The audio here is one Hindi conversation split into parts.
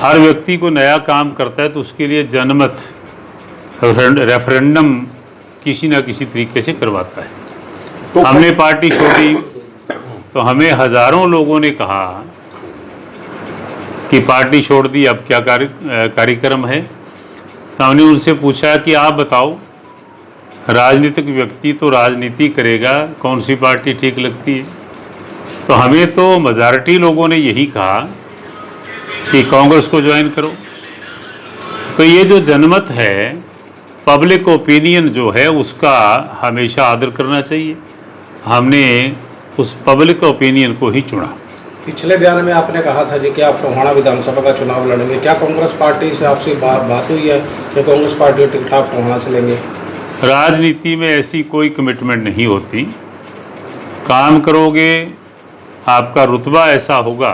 हर व्यक्ति को नया काम करता है तो उसके लिए जनमत रेफरेंडम किसी न किसी तरीके से करवाता है। तो हमने पार्टी छोड़ी तो हमें हजारों लोगों ने कहा कि पार्टी छोड़ दी, अब क्या कार्यक्रम है। तो हमने उनसे पूछा कि आप बताओ, राजनीतिक व्यक्ति तो राजनीति करेगा, कौन सी पार्टी ठीक लगती है। तो हमें तो मेजॉरिटी लोगों ने यही कहा कि कांग्रेस को ज्वाइन करो। तो ये जो जनमत है, पब्लिक ओपिनियन जो है, उसका हमेशा आदर करना चाहिए। हमने उस पब्लिक ओपिनियन को ही चुना। पिछले बयान में आपने कहा था जी कि आप टोहाना विधानसभा का चुनाव लड़ेंगे। क्या कांग्रेस पार्टी से आपसे बात हुई है कि कांग्रेस पार्टी टिकट आप टोहाना से लेंगे? राजनीति में ऐसी कोई कमिटमेंट नहीं होती। काम करोगे, आपका रुतबा ऐसा होगा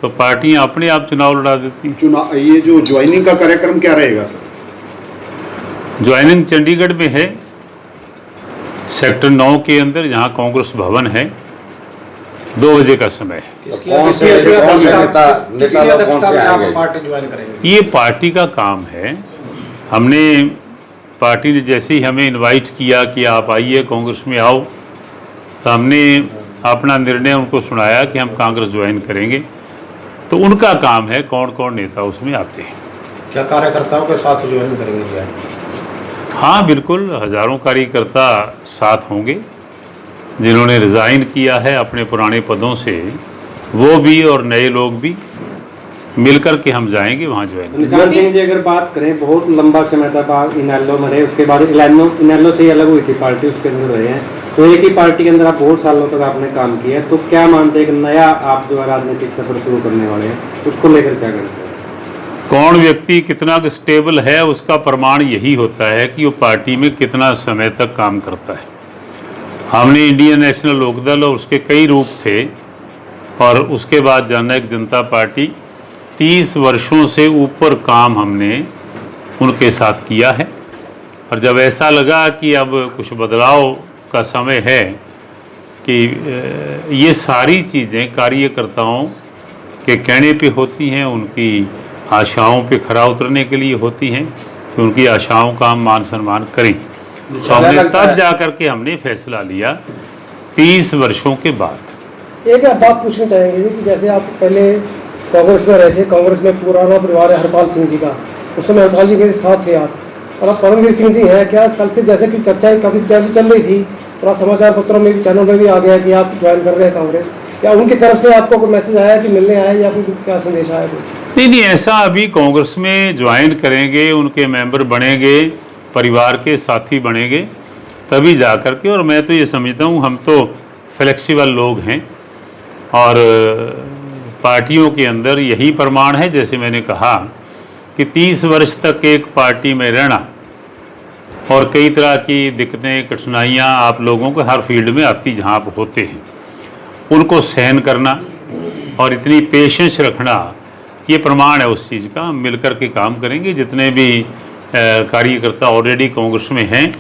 तो पार्टियां अपने आप चुनाव लड़ा देती। चुनाव, ये जो ज्वाइनिंग का कार्यक्रम क्या रहेगा सर? ज्वाइनिंग चंडीगढ़ में है, सेक्टर 9 के अंदर, जहां कांग्रेस भवन है। 2 बजे का समय है। पार्टी ज्वाइन करेंगे? ये पार्टी का काम है। हमने पार्टी ने जैसे ही हमें इनवाइट किया कि आप आइए कांग्रेस में आओ, तो हमने अपना निर्णय उनको सुनाया कि हम कांग्रेस ज्वाइन करेंगे। तो उनका काम है, कौन कौन नेता उसमें आते हैं। क्या कार्यकर्ताओं के साथ ज्वाइन करेंगे? हाँ बिल्कुल, हजारों कार्यकर्ता साथ होंगे जिन्होंने रिज़ाइन किया है अपने पुराने पदों से, वो भी और नए लोग भी मिलकर के हम जाएंगे वहाँ ज्वाइन। निशान सिंह जी, अगर बात करें, बहुत लंबा समय तक आप इनेलो में रहे, उसके बाद इनेलो से ही अलग हुई थी पार्टी, उसके अंदर रहे हैं, तो एक ही पार्टी के अंदर आप बहुत सालों तक आपने काम किया है। तो क्या मानते हैं कि नया आप जो है राजनीतिक सफर शुरू करने वाले हैं, उसको लेकर क्या करना चाहिए? कौन व्यक्ति कितना स्टेबल है उसका प्रमाण यही होता है कि वो पार्टी में कितना समय तक काम करता है। हमने इंडियन नेशनल लोकदल और उसके कई रूप थे, और उसके बाद जननायक जनता पार्टी 30 वर्षों से ऊपर काम हमने उनके साथ किया है। और जब ऐसा लगा कि अब कुछ बदलाव का समय है, कि ये सारी चीज़ें कार्यकर्ताओं के कहने पे होती हैं, उनकी आशाओं पे खरा उतरने के लिए होती हैं, कि उनकी आशाओं का हम मान सम्मान करें। तो हमने तब जा कर के हमने फैसला लिया 30 वर्षों के बाद। एक बात पूछना चाहेंगे कि जैसे आप पहले कांग्रेस में रहे थे, कांग्रेस में पुराना परिवार है हरपाल सिंह जी का, उस समय हरपाल जी के साथ थे आप, और अब परमवीर सिंह जी हैं। क्या कल से जैसे कि चर्चाएं काफ़ी टाइम से चल रही थी, थोड़ा समाचार पत्रों में भी, चैनल में भी आ गया कि आप ज्वाइन कर रहे हैं कांग्रेस, क्या उनकी तरफ से आपको कोई मैसेज आया कि मिलने आए, या कोई क्या संदेश आया? नहीं, ऐसा अभी कांग्रेस में ज्वाइन करेंगे, उनके मेंबर बनेंगे, परिवार के साथी बनेंगे, तभी जा कर के। और मैं तो ये समझता हूँ हम तो फ्लेक्सिबल लोग हैं, और पार्टियों के अंदर यही प्रमाण है, जैसे मैंने कहा कि 30 वर्ष तक एक पार्टी में रहना, और कई तरह की दिक्कतें कठिनाइयाँ आप लोगों को हर फील्ड में आती जहाँ आप होते हैं, उनको सहन करना और इतनी पेशेंस रखना, ये प्रमाण है उस चीज़ का। हम मिलकर के काम करेंगे। जितने भी कार्यकर्ता ऑलरेडी कांग्रेस में हैं,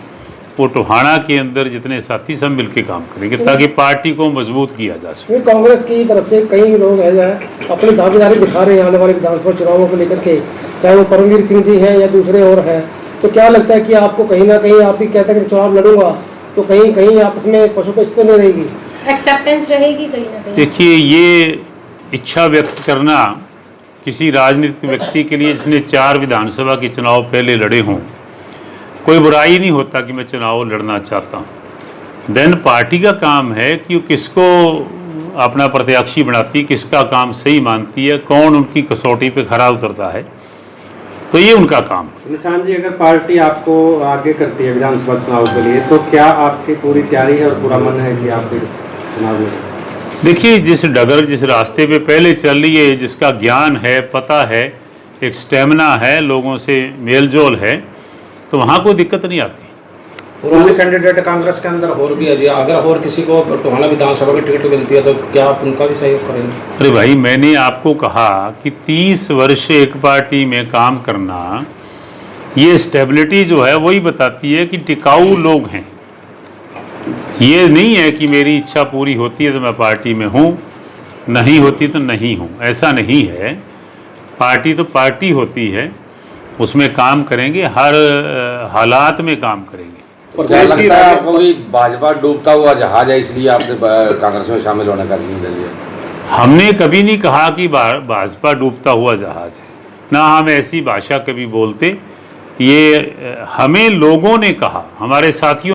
वो टोहाना के अंदर जितने साथी, सब मिलकर काम करेंगे ताकि पार्टी को मजबूत किया जा सके। कांग्रेस की तरफ से कई लोग हैं अपनी दावेदारी दिखा रहे हैं आने वाले विधानसभा चुनावों को लेकर के, चाहे वो परमवीर सिंह जी हैं या दूसरे और हैं। तो क्या लगता है कि आपको कहीं ना कहीं, आप भी कहते हैं कि चुनाव लड़ूंगा, तो कहीं कहीं आपस में पशुपेश तो नहीं रहेगी, एक्सेप्टेंस रहेगी कहीं ना कहीं? देखिए, ये इच्छा व्यक्त करना किसी राजनीतिक व्यक्ति के लिए जिसने 4 विधानसभा के चुनाव पहले लड़े हों, कोई बुराई नहीं होता कि मैं चुनाव लड़ना चाहता हूँ। देन पार्टी का काम है कि वो किसको अपना प्रत्याशी बनाती, किसका काम सही मानती है, कौन उनकी कसौटी पे खरा उतरता है, तो ये उनका काम। निशान जी, अगर पार्टी आपको आगे करती है विधानसभा चुनाव के लिए, तो क्या आपकी पूरी तैयारी है और पूरा मन है कि आप चुनाव में? देखिए, जिस डगर, जिस रास्ते पे पहले चल रही है, जिसका ज्ञान है, पता है, एक स्टेमिना है, लोगों से मेल जोल है, तो वहाँ कोई दिक्कत नहीं आती। पुराने कैंडिडेट कांग्रेस के अंदर और भी है जी, अगर और किसी को टोहाना विधानसभा की टिकट मिलती है तो क्या आप उनका भी सहयोग करेंगे? अरे भाई, मैंने आपको कहा कि 30 वर्ष एक पार्टी में काम करना, ये स्टेबिलिटी जो है वही बताती है कि टिकाऊ लोग हैं। ये नहीं है कि मेरी इच्छा पूरी होती है तो मैं पार्टी में हूँ, नहीं होती तो नहीं हूँ, ऐसा नहीं है। पार्टी तो पार्टी होती है, उसमें काम करेंगे, हर हालात में काम करेंगे। और क्या देश की लगता है राजनीति- आपको कि भाजपा डूबता हुआ जहाज है, इसलिए आपने कांग्रेस में शामिल होने का निर्णय लिया? हमने कभी नहीं कहा कि भाजपा डूबता हुआ जहाज है, ना हम ऐसी भाषा कभी बोलते। ये हमें लोगों ने कहा, हमारे साथियों